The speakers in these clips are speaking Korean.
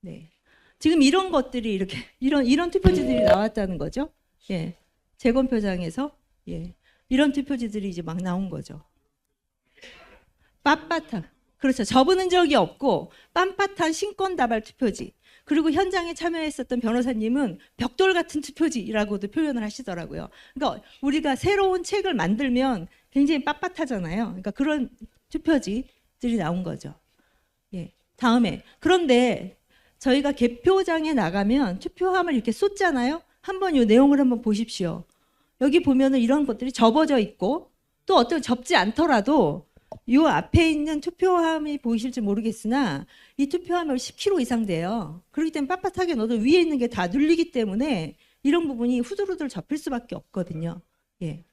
네. 지금 이런 것들이 이렇게 이런 투표지들이 나왔다는 거죠. 예. 재검표장에서 예. 이런 투표지들이 이제 막 나온 거죠. 빳빳한. 그렇죠. 접은 적이 없고 빳빳한 신권다발 투표지. 그리고 현장에 참여했었던 변호사님은 벽돌 같은 투표지라고도 표현을 하시더라고요. 그러니까 우리가 새로운 책을 만들면 굉장히 빳빳하잖아요. 그러니까 그런 투표지들이 나온 거죠. 예. 다음에 그런데 저희가 개표장에 나가면 투표함을 이렇게 쏟잖아요. 한번 이 내용을 한번 보십시오. 여기 보면은 이런 것들이 접어져 있고 또 어떤 접지 않더라도 이 앞에 있는 투표함이 보이실지 모르겠으나 이 투표함이 10kg 이상 돼요. 그렇기 때문에 빳빳하게 넣어도 위에 있는 게 다 눌리기 때문에 이런 부분이 후들후들 접힐 수밖에 없거든요. 예.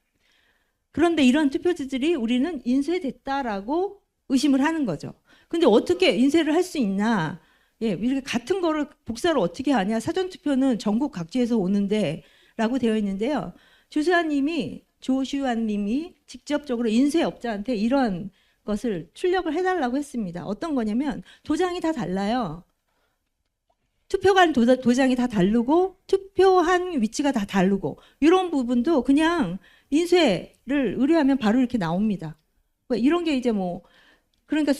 그런데 이런 투표지들이 우리는 인쇄됐다라고 의심을 하는 거죠. 근데 어떻게 인쇄를 할 수 있나? 예, 이렇게 같은 거를 복사를 어떻게 하냐? 사전투표는 전국 각지에서 오는데 라고 되어 있는데요. 조슈아님이 직접적으로 인쇄업자한테 이런 것을 출력을 해달라고 했습니다. 어떤 거냐면 도장이 다 달라요. 투표관 도장이 다 다르고 투표한 위치가 다 다르고 이런 부분도 그냥 인쇄를 의뢰하면 바로 이렇게 나옵니다. 이런 게 이제 뭐 그러니까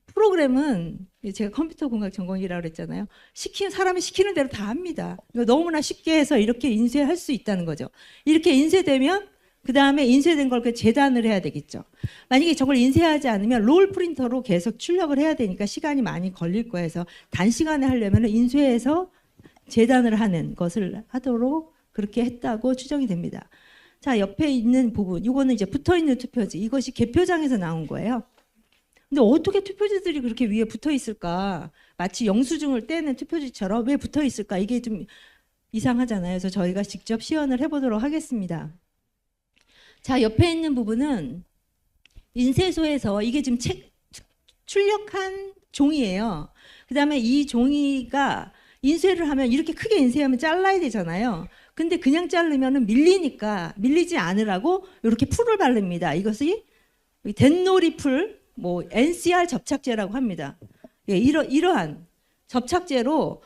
프로그램은 제가 컴퓨터 공학 전공이라고 그랬잖아요. 사람이 시키는 대로 다 합니다. 너무나 쉽게 해서 이렇게 인쇄할 수 있다는 거죠. 이렇게 인쇄되면 그 다음에 인쇄된 걸 재단을 해야 되겠죠. 만약에 저걸 인쇄하지 않으면 롤 프린터로 계속 출력을 해야 되니까 시간이 많이 걸릴 거예요. 그래서 단시간에 하려면 인쇄해서 재단을 하는 것을 하도록 그렇게 했다고 추정이 됩니다. 자, 옆에 있는 부분, 이거는 이제 붙어있는 투표지. 이것이 개표장에서 나온 거예요. 근데 어떻게 투표지들이 그렇게 위에 붙어 있을까? 마치 영수증을 떼는 투표지처럼 왜 붙어 있을까? 이게 좀 이상하잖아요. 그래서 저희가 직접 시연을 해보도록 하겠습니다. 자, 옆에 있는 부분은 인쇄소에서 이게 지금 출력한 종이에요. 그 다음에 이 종이가 인쇄를 하면 이렇게 크게 인쇄하면 잘라야 되잖아요. 근데 그냥 자르면 밀리니까 밀리지 않으라고 이렇게 풀을 바릅니다. 이것이 덴놀이 풀, 뭐 NCR 접착제라고 합니다. 예, 이러한 접착제로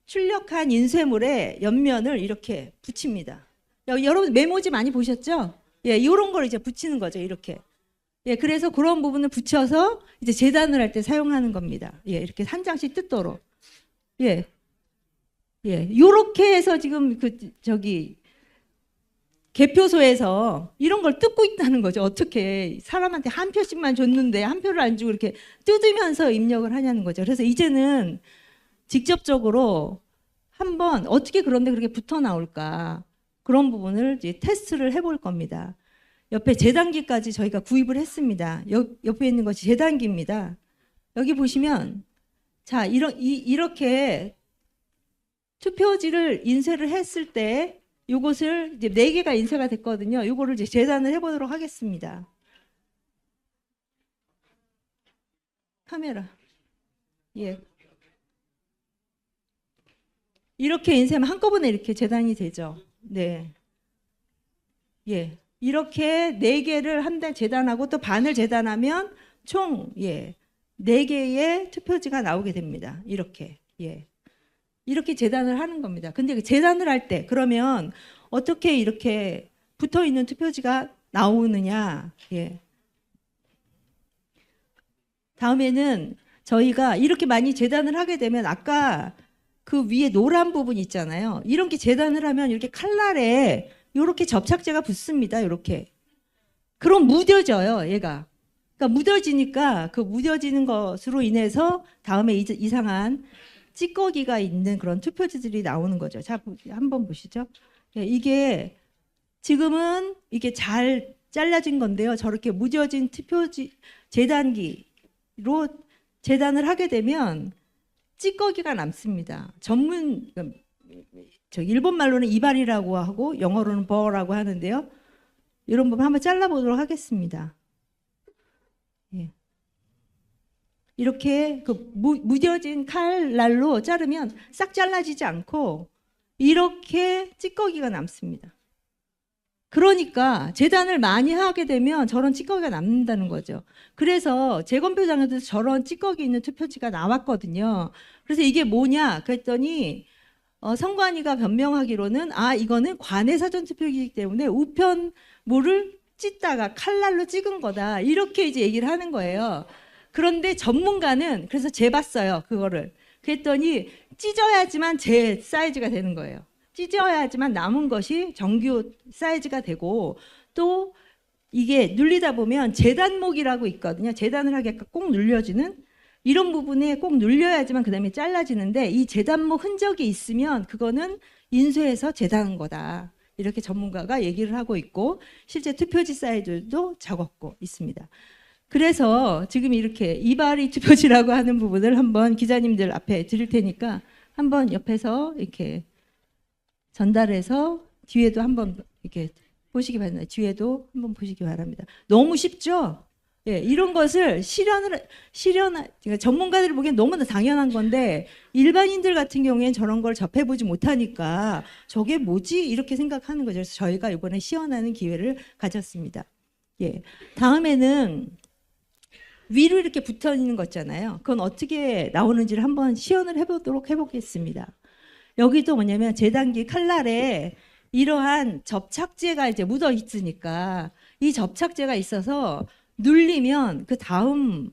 출력한 인쇄물의 옆면을 이렇게 붙입니다. 여러분 메모지 많이 보셨죠? 예, 이런 걸 이제 붙이는 거죠. 이렇게. 예, 그래서 그런 부분을 붙여서 이제 재단을 할 때 사용하는 겁니다. 예, 이렇게 한 장씩 뜯도록. 예, 예, 요렇게 해서 지금 개표소에서 이런 걸 뜯고 있다는 거죠. 어떻게 사람한테 한 표씩만 줬는데 한 표를 안 주고 이렇게 뜯으면서 입력을 하냐는 거죠. 그래서 이제는 직접적으로 한번 어떻게 그런데 그렇게 붙어 나올까 그런 부분을 이제 테스트를 해볼 겁니다. 옆에 재단기까지 저희가 구입을 했습니다. 옆에 있는 것이 재단기입니다. 여기 보시면 자 이렇게 투표지를 인쇄를 했을 때 요것을 이제 4개가 인쇄가 됐거든요. 요거를 이제 재단을 해보도록 하겠습니다. 카메라. 예. 이렇게 인쇄하면 한꺼번에 이렇게 재단이 되죠. 네. 예. 이렇게 4개를 한 달 재단하고 또 반을 재단하면 총 4개의 투표지가 나오게 됩니다. 이렇게. 예. 이렇게 재단을 하는 겁니다. 근데 재단을 할 때 그러면 어떻게 이렇게 붙어 있는 투표지가 나오느냐? 예. 다음에는 저희가 이렇게 많이 재단을 하게 되면 아까 그 위에 노란 부분 있잖아요. 이런 게 재단을 하면 이렇게 칼날에 이렇게 접착제가 붙습니다. 이렇게. 그럼 무뎌져요, 얘가. 그러니까 무뎌지니까 그 무뎌지는 것으로 인해서 다음에 이상한 찌꺼기가 있는 그런 투표지들이 나오는 거죠. 자, 한번 보시죠. 이게 지금은 이게 잘 잘라진 건데요. 저렇게 무뎌진 투표지 재단기로 재단을 하게 되면 찌꺼기가 남습니다. 일본 말로는 이발이라고 하고 영어로는 버라고 하는데요. 이런 부분 한번 잘라보도록 하겠습니다. 예. 이렇게 그 무뎌진 칼날로 자르면 싹 잘라지지 않고 이렇게 찌꺼기가 남습니다. 그러니까 재단을 많이 하게 되면 저런 찌꺼기가 남는다는 거죠. 그래서 재검표장에도 저런 찌꺼기 있는 투표지가 나왔거든요. 그래서 이게 뭐냐 그랬더니 선관위가 변명하기로는 이거는 관내 사전투표이기 때문에 우편물을 찢다가 칼날로 찍은 거다 이렇게 이제 얘기를 하는 거예요. 그런데 전문가는 그래서 재봤어요 그거를. 그랬더니 찢어야지만 재 사이즈가 되는 거예요. 찢어야지만 남은 것이 정규 사이즈가 되고, 또 이게 눌리다 보면 재단목이라고 있거든요. 재단을 하게끔 꼭 눌려지는 이런 부분에 꼭 눌려야지만 그 다음에 잘라지는데, 이 재단목 흔적이 있으면 그거는 인쇄해서 재단한 거다 이렇게 전문가가 얘기를 하고 있고, 실제 투표지 사이즈도 적었고 있습니다. 그래서 지금 이렇게 이발이 투표지라고 하는 부분을 한번 기자님들 앞에 드릴 테니까 한번 옆에서 이렇게 전달해서 뒤에도 한번 이렇게 보시기 바랍니다. 뒤에도 한번 보시기 바랍니다. 너무 쉽죠? 예, 이런 것을 그러니까 전문가들이 보기엔 너무나 당연한 건데 일반인들 같은 경우에는 저런 걸 접해보지 못하니까 저게 뭐지? 이렇게 생각하는 거죠. 그래서 저희가 이번에 시연하는 기회를 가졌습니다. 예, 다음에는 위로 이렇게 붙어 있는 거 있잖아요. 그건 어떻게 나오는지를 한번 시연을 해보겠습니다. 여기도 뭐냐면 재단기 칼날에 이러한 접착제가 이제 묻어 있으니까 이 접착제가 있어서 눌리면 그 다음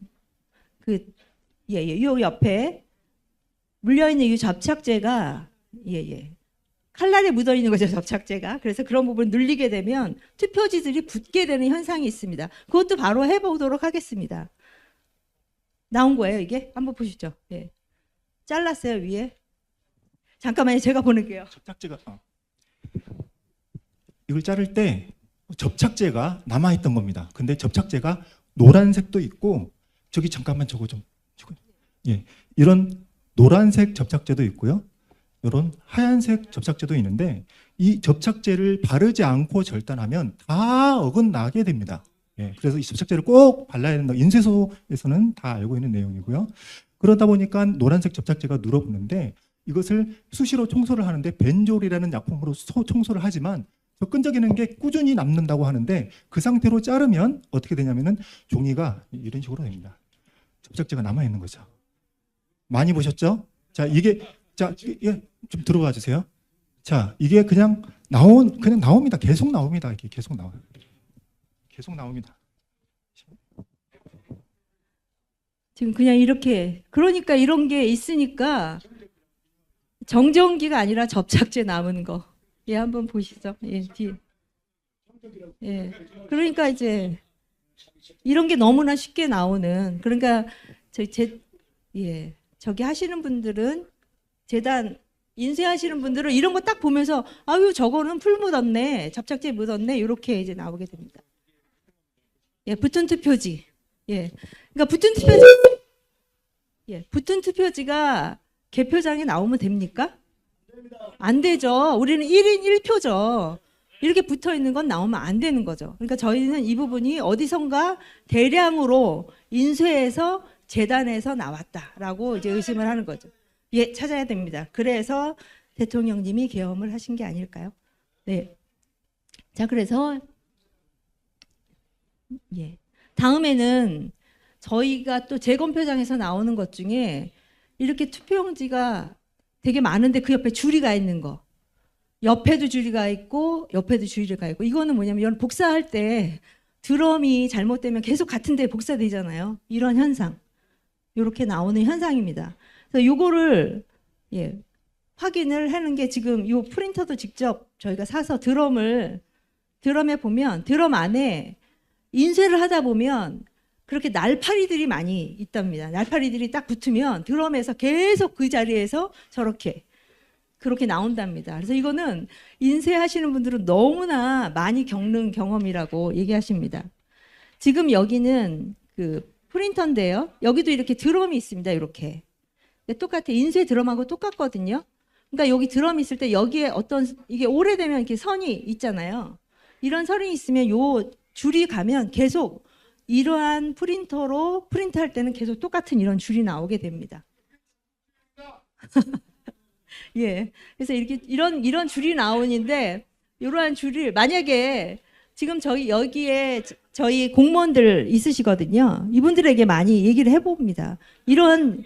요 옆에 물려 있는 이 접착제가 칼날에 묻어 있는 거죠, 접착제가. 그래서 그런 부분 눌리게 되면 투표지들이 붙게 되는 현상이 있습니다. 그것도 바로 해보도록 하겠습니다. 나온 거예요, 이게? 한번 보시죠. 예. 잘랐어요, 위에. 잠깐만요, 제가 보낼게요. 접착제가 이걸 자를 때 접착제가 남아있던 겁니다. 근데 접착제가 노란색도 있고, 저기 잠깐만 저거 예, 이런 노란색 접착제도 있고요. 이런 하얀색 접착제도 있는데 이 접착제를 바르지 않고 절단하면 다 어긋나게 됩니다. 예, 그래서 이 접착제를 꼭 발라야 된다. 인쇄소에서는 다 알고 있는 내용이고요. 그러다 보니까 노란색 접착제가 눌어붙는데 이것을 수시로 청소를 하는데 벤졸이라는 약품으로 청소를 하지만 저 끈적이는 게 꾸준히 남는다고 하는데 그 상태로 자르면 어떻게 되냐면은 종이가 이런 식으로 됩니다. 접착제가 남아 있는 거죠. 많이 보셨죠? 자, 이게 좀 들어와 주세요. 자, 이게 그냥 나옵니다. 계속 나옵니다. 이렇게 계속 나와요. 계속 나옵니다. 지금 그냥 이렇게, 그러니까 이런 게 있으니까 정전기가 아니라 접착제 남은 거. 예, 한번 보시죠. 예, 뒤. 예. 그러니까 이제 이런 게 너무나 쉽게 나오는, 그러니까 저기 하시는 분들은, 재단 인쇄하시는 분들은 이런 거 딱 보면서 아유 저거는 풀 묻었네, 접착제 묻었네, 이렇게 이제 나오게 됩니다. 예, 붙은 투표지. 예, 그러니까 붙은 투표지가 개표장에 나오면 됩니까? 안 되죠. 우리는 1인 1표죠. 이렇게 붙어 있는 건 나오면 안 되는 거죠. 그러니까 저희는 이 부분이 어디선가 대량으로 인쇄해서 재단에서 나왔다라고 이제 의심을 하는 거죠. 예, 찾아야 됩니다. 그래서 대통령님이 계엄을 하신 게 아닐까요? 네. 자, 그래서 다음에는 저희가 또 재검표장에서 나오는 것 중에 이렇게 투표용지가 되게 많은데 그 옆에 줄이 가 있는 거, 옆에도 줄이 가 있고 옆에도 줄이 가 있고, 이거는 뭐냐면 복사할 때 드럼이 잘못되면 계속 같은 데 복사되잖아요. 이런 현상, 이렇게 나오는 현상입니다. 그래서 요거를 확인을 하는 게, 지금 요 프린터도 직접 저희가 사서 드럼에 보면 드럼 안에 인쇄를 하다 보면 그렇게 날파리들이 많이 있답니다. 날파리들이 딱 붙으면 드럼에서 계속 그 자리에서 그렇게 나온답니다. 그래서 이거는 인쇄하시는 분들은 너무나 많이 겪는 경험이라고 얘기하십니다. 지금 여기는 그 프린터인데요. 여기도 이렇게 드럼이 있습니다. 이렇게. 똑같아. 인쇄 드럼하고 똑같거든요. 그러니까 여기 드럼이 있을 때 여기에 이게 오래되면 이렇게 선이 있잖아요. 이런 선이 있으면 요 줄이 가면 계속 이러한 프린터로 프린트할 때는 계속 똑같은 이런 줄이 나오게 됩니다. 예. 그래서 이렇게 이런 줄이 나오는데 이러한 줄을 만약에 지금 저희 여기에 저희 공무원들 있으시거든요. 이분들에게 많이 얘기를 해봅니다. 이런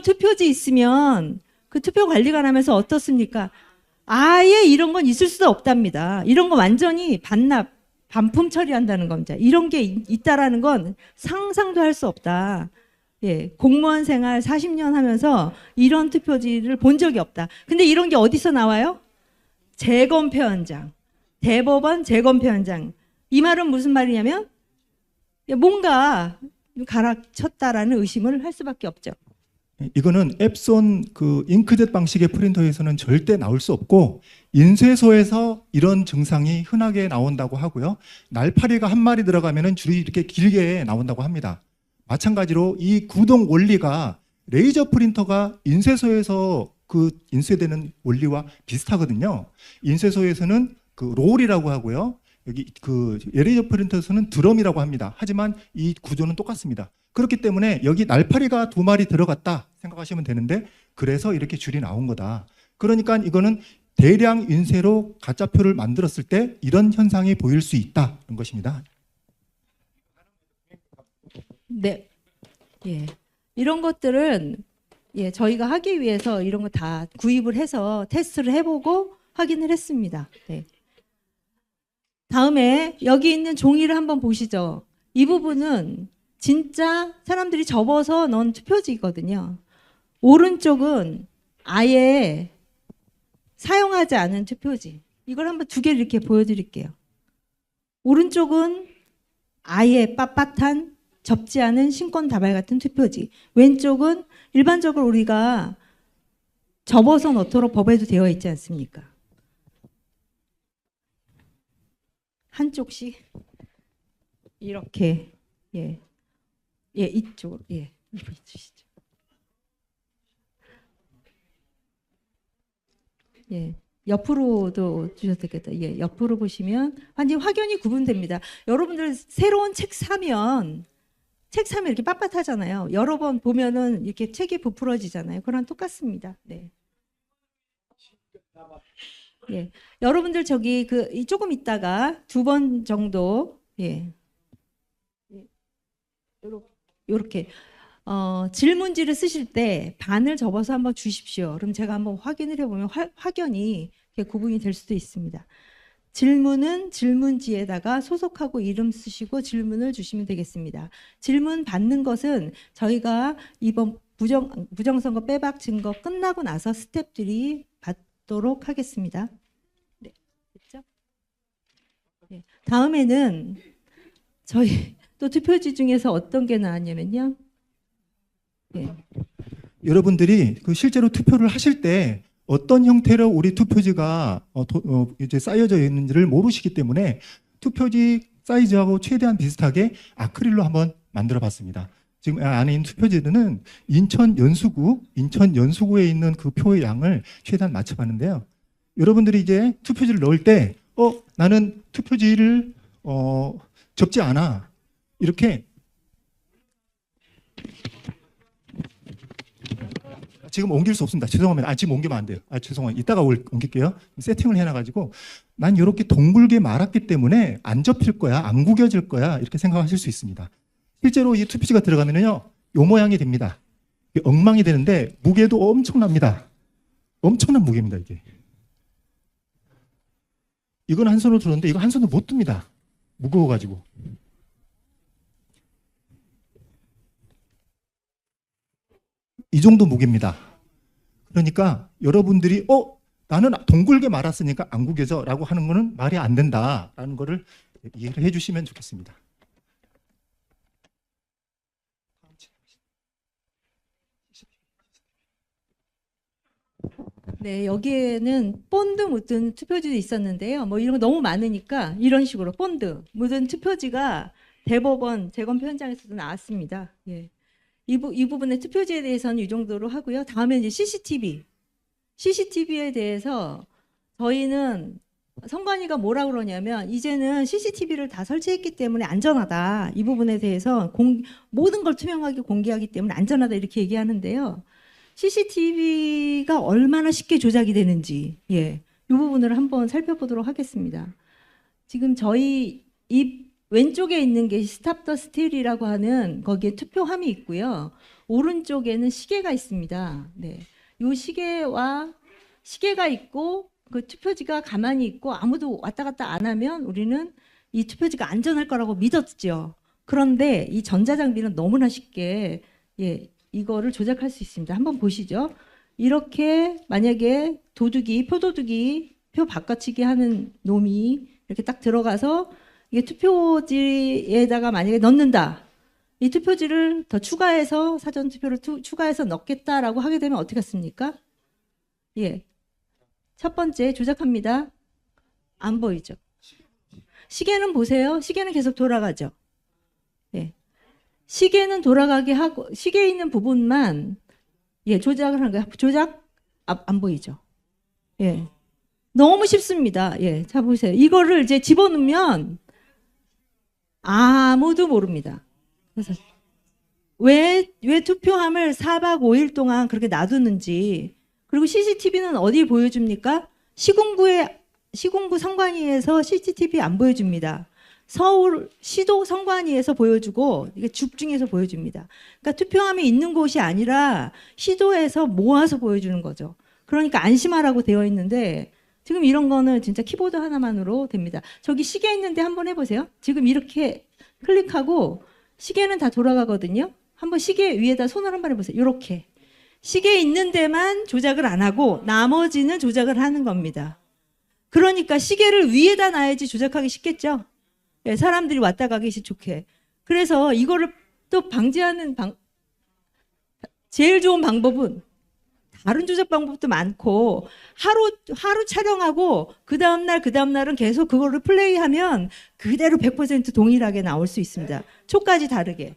투표지 있으면 그 투표 관리관 하면서 어떻습니까? 아예 이런 건 있을 수도 없답니다. 이런 거 완전히 반품 처리한다는 겁니다. 이런 게 있다라는 건 상상도 할 수 없다. 예, 공무원 생활 40년 하면서 이런 투표지를 본 적이 없다. 근데 이런 게 어디서 나와요? 재검표 현장. 대법원 재검표 현장. 이 말은 무슨 말이냐면 뭔가 갈아쳤다라는 의심을 할 수밖에 없죠. 이거는 앱손 그 잉크젯 방식의 프린터에서는 절대 나올 수 없고 인쇄소에서 이런 증상이 흔하게 나온다고 하고요. 날파리가 한 마리 들어가면은 줄이 이렇게 길게 나온다고 합니다. 마찬가지로 이 구동 원리가 레이저 프린터가 인쇄소에서 그 인쇄되는 원리와 비슷하거든요. 인쇄소에서는 그 롤이라고 하고요. 여기 그 레이저 프린터에서는 드럼이라고 합니다. 하지만 이 구조는 똑같습니다. 그렇기 때문에 여기 날파리가 2마리 들어갔다 생각하시면 되는데 그래서 이렇게 줄이 나온 거다. 그러니까 이거는 대량 인쇄로 가짜표를 만들었을 때 이런 현상이 보일 수 있다는 것입니다. 네. 예. 이런 것들은 예, 저희가 하기 위해서 이런 거 다 구입을 해서 테스트를 해보고 확인을 했습니다. 네. 다음에 여기 있는 종이를 한번 보시죠. 이 부분은 진짜 사람들이 접어서 넣은 투표지거든요. 오른쪽은 아예 사용하지 않은 투표지. 이걸 한번 2개를 이렇게 보여드릴게요. 오른쪽은 아예 빳빳한 접지 않은 신권 다발 같은 투표지. 왼쪽은 일반적으로 우리가 접어서 넣도록 법에도 되어 있지 않습니까? 한쪽씩 이렇게 예 이쪽으로 이분 주시죠. 옆으로도 주셔도 되겠다. 옆으로 보시면 완전히 확연히 구분됩니다. 여러분들 새로운 책 사면 이렇게 빳빳하잖아요. 여러 번 보면은 이렇게 책이 부풀어지잖아요. 그랑 똑같습니다. 네. 여러분들 저기 조금 있다가 2번 정도 요렇게 질문지를 쓰실 때 반을 접어서 한번 주십시오. 그럼 제가 한번 확인을 해보면 확연히 구분이 될 수도 있습니다. 질문은 질문지에다가 소속하고 이름 쓰시고 질문을 주시면 되겠습니다. 질문 받는 것은 저희가 이번 부정선거 빼박 증거 끝나고 나서 스텝들이 받도록 하겠습니다. 네, 됐죠? 다음에는 저희 또 투표지 중에서 어떤 게 나왔냐면요. 여러분들이 그 실제로 투표를 하실 때 어떤 형태로 우리 투표지가 이제 쌓여져 있는지를 모르시기 때문에 투표지 사이즈하고 최대한 비슷하게 아크릴로 한번 만들어 봤습니다. 지금 안에 있는 투표지들은 인천 연수구에 있는 그 표의 양을 최대한 맞춰봤는데요. 여러분들이 이제 투표지를 넣을 때 나는 투표지를 접지 않아. 이렇게 지금 옮길 수 없습니다. 죄송합니다. 지금 옮기면 안 돼요. 죄송해요. 이따가 옮길게요. 세팅을 해놔가지고 난 이렇게 둥글게 말았기 때문에 안 접힐 거야, 안 구겨질 거야 이렇게 생각하실 수 있습니다. 실제로 이 투표지가 들어가면요, 요 모양이 됩니다. 엉망이 되는데 무게도 엄청납니다. 엄청난 무게입니다. 이건 한 손으로 들었는데 이거 한 손으로 못 듭니다. 무거워가지고. 이 정도 무게입니다. 그러니까 여러분들이 나는 동글게 말았으니까 안 구겨져 라고 하는 거는 말이 안 된다라는 거를 이해를 해주시면 좋겠습니다. 네, 여기에는 본드 묻은 투표지도 있었는데요. 뭐 이런 거 너무 많으니까 이런 식으로 본드 묻은 투표지가 대법원 재검표 현장에서도 나왔습니다. 이 부분의 투표지에 대해서는 이 정도로 하고요. 다음에 이제 CCTV에 대해서 저희는 선관위가 뭐라 그러냐면 이제는 CCTV를 다 설치했기 때문에 안전하다. 이 부분에 대해서 모든 걸 투명하게 공개하기 때문에 안전하다 이렇게 얘기하는데요. CCTV가 얼마나 쉽게 조작이 되는지, 이 부분을 한번 살펴보도록 하겠습니다. 지금 저희 이 왼쪽에 있는 게 스탑 더 스틸이라고 하는 거기에 투표함이 있고요. 오른쪽에는 시계가 있습니다. 네. 이 시계가 있고 그 투표지가 가만히 있고 아무도 왔다 갔다 안 하면 우리는 이 투표지가 안전할 거라고 믿었죠. 그런데 이 전자장비는 너무나 쉽게 이거를 조작할 수 있습니다. 한번 보시죠. 이렇게 만약에 표도둑이 표 바꿔치기 하는 놈이 이렇게 딱 들어가서 이게 투표지에다가 만약에 넣는다. 이 투표지를 더 추가해서 사전 투표를 추가해서 넣겠다라고 하게 되면 어떻게 했습니까? 예. 첫 번째 조작합니다. 안 보이죠? 시계는 보세요. 시계는 계속 돌아가죠. 예. 시계는 돌아가게 하고 시계에 있는 부분만 조작을 하는 거예요. 조작 안 보이죠? 예. 너무 쉽습니다. 예. 자 보세요. 이거를 이제 집어넣으면 아무도 모릅니다. 그래서 왜 투표함을 4박 5일 동안 그렇게 놔두는지, 그리고 CCTV는 어디 보여줍니까? 시군구 선관위에서 CCTV 안 보여줍니다. 서울 시도 선관위에서 보여주고 이게 죽중에서 보여줍니다. 그러니까 투표함이 있는 곳이 아니라 시도에서 모아서 보여주는 거죠. 그러니까 안심하라고 되어 있는데 지금 이런 거는 진짜 키보드 하나만으로 됩니다. 저기 시계 있는데 한번 해보세요. 지금 이렇게 클릭하고 시계는 다 돌아가거든요. 한번 시계 위에다 손을 한번 해보세요. 이렇게 시계 있는 데만 조작을 안 하고 나머지는 조작을 하는 겁니다. 그러니까 시계를 위에다 놔야지 조작하기 쉽겠죠. 예, 사람들이 왔다 가기 좋게. 그래서 이거를 또 방지하는 제일 좋은 방법은 다른 조작 방법도 많고 하루 촬영하고 그 다음날은 계속 그거를 플레이하면 그대로 100% 동일하게 나올 수 있습니다. 초까지 다르게.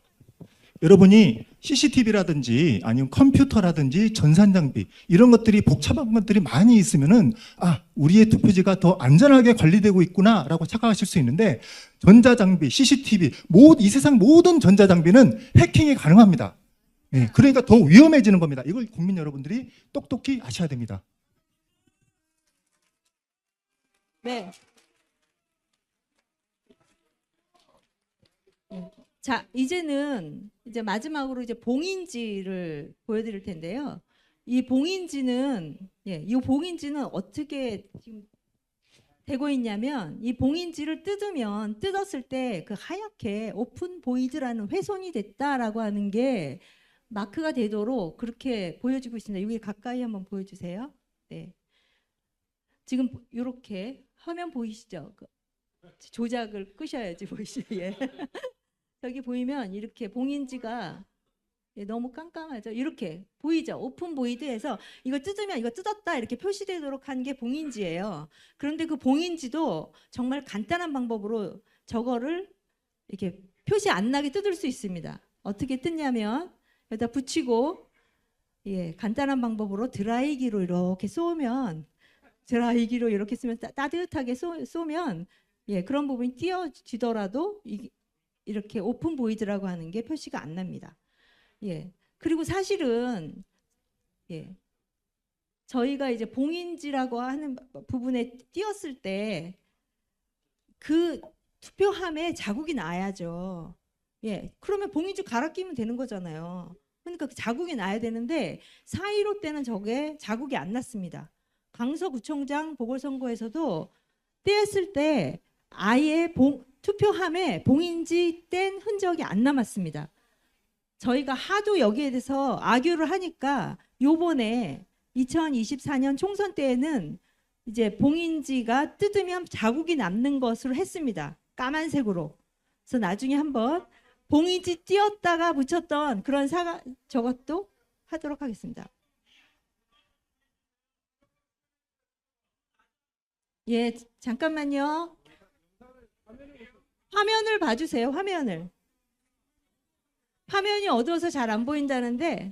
여러분이 CCTV라든지 아니면 컴퓨터라든지 전산장비 이런 것들이 복잡한 것들이 많이 있으면은 우리의 투표지가 더 안전하게 관리되고 있구나라고 착각하실 수 있는데, 전자장비, CCTV, 이 세상 모든 전자장비는 해킹이 가능합니다. 그러니까 더 위험해지는 겁니다. 이걸 국민 여러분들이 똑똑히 아셔야 됩니다. 네. 자, 이제는 이제 마지막으로 이제 봉인지를 보여드릴 텐데요. 이 봉인지는 어떻게 지금 되고 있냐면, 이 봉인지를 뜯었을 때 그 하얗게 오픈 보이드라는 훼손이 됐다라고 하는 게 마크가 되도록 그렇게 보여주고 있습니다. 여기 가까이 한번 보여주세요. 네. 지금 이렇게 화면 보이시죠? 조작을 끄셔야지 보이시죠? 예. 여기 보이면 이렇게 봉인지가 너무 깜깜하죠? 이렇게 보이죠? 오픈 보이드에서 이걸 뜯으면 이거 뜯었다 이렇게 표시되도록 한 게 봉인지예요. 그런데 그 봉인지도 정말 간단한 방법으로 저거를 이렇게 표시 안 나게 뜯을 수 있습니다. 어떻게 뜯냐면 여기다 붙이고 간단한 방법으로 드라이기로 이렇게 쏘면, 드라이기로 이렇게 쓰면 따뜻하게 쏘면 그런 부분이 띄어지더라도 이렇게 오픈 보이드라고 하는 게 표시가 안 납니다. 그리고 사실은 저희가 이제 봉인지라고 하는 부분에 띄었을 때 그 투표함에 자국이 나야죠. 그러면 봉인지 갈아 끼면 되는 거잖아요. 그러니까 그 자국이 나야 되는데 4.15 때는 저게 자국이 안 났습니다. 강서구청장 보궐선거에서도 떼었을 때 아예 투표함에 봉인지 뗀 흔적이 안 남았습니다. 저희가 하도 여기에 대해서 아규를 하니까 요번에 2024년 총선 때에는 이제 봉인지가 뜯으면 자국이 남는 것으로 했습니다. 까만색으로. 그래서 나중에 한번 봉인지 띄었다가 붙였던 그런 저것도 하도록 하겠습니다. 잠깐만요. 화면을 봐주세요. 화면이 어두워서 잘 안 보인다는데,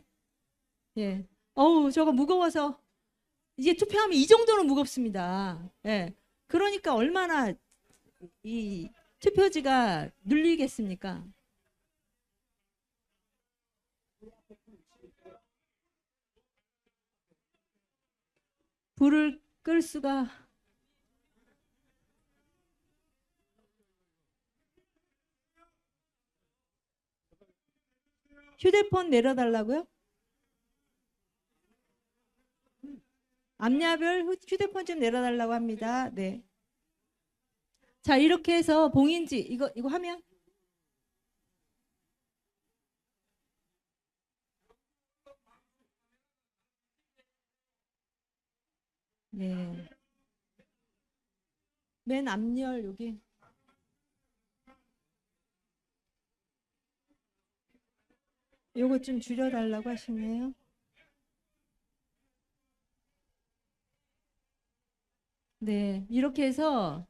저거 무거워서 이제 투표하면 이 정도는 무겁습니다. 그러니까 얼마나 이 투표지가 눌리겠습니까? 불을 끌 수가 휴대폰 내려달라고요? 앞야별 휴대폰 좀 내려달라고 합니다. 네. 자, 이렇게 해서 봉인지, 이거 하면? 네. 맨 앞열 여기. 요거 좀 줄여달라고 하시네요. 네. 이렇게 해서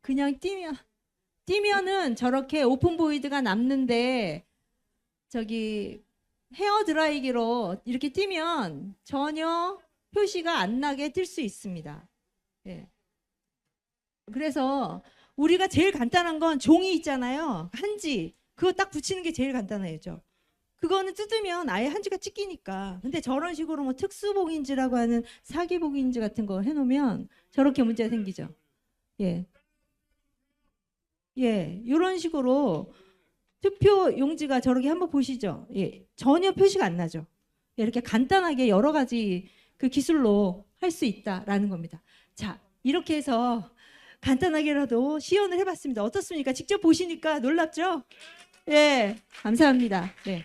그냥 뛰면은 저렇게 오픈 보이드가 남는데 저기 헤어 드라이기로 이렇게 뛰면 전혀 표시가 안 나게 뛸 수 있습니다. 예. 그래서 우리가 제일 간단한 건 종이 있잖아요. 한지. 그거 딱 붙이는 게 제일 간단하죠. 그거는 뜯으면 아예 한지가 찢기니까. 근데 저런 식으로 뭐 특수봉인지라고 하는 사기봉인지 같은 거 해놓으면 저렇게 문제가 생기죠. 예. 예. 이런 식으로 투표 용지가 저렇게 한번 보시죠. 예. 전혀 표시가 안 나죠. 예, 이렇게 간단하게 여러 가지 그 기술로 할 수 있다라는 겁니다. 자, 이렇게 해서 간단하게라도 시연을 해봤습니다. 어떻습니까? 직접 보시니까 놀랍죠? 예. 감사합니다. 네.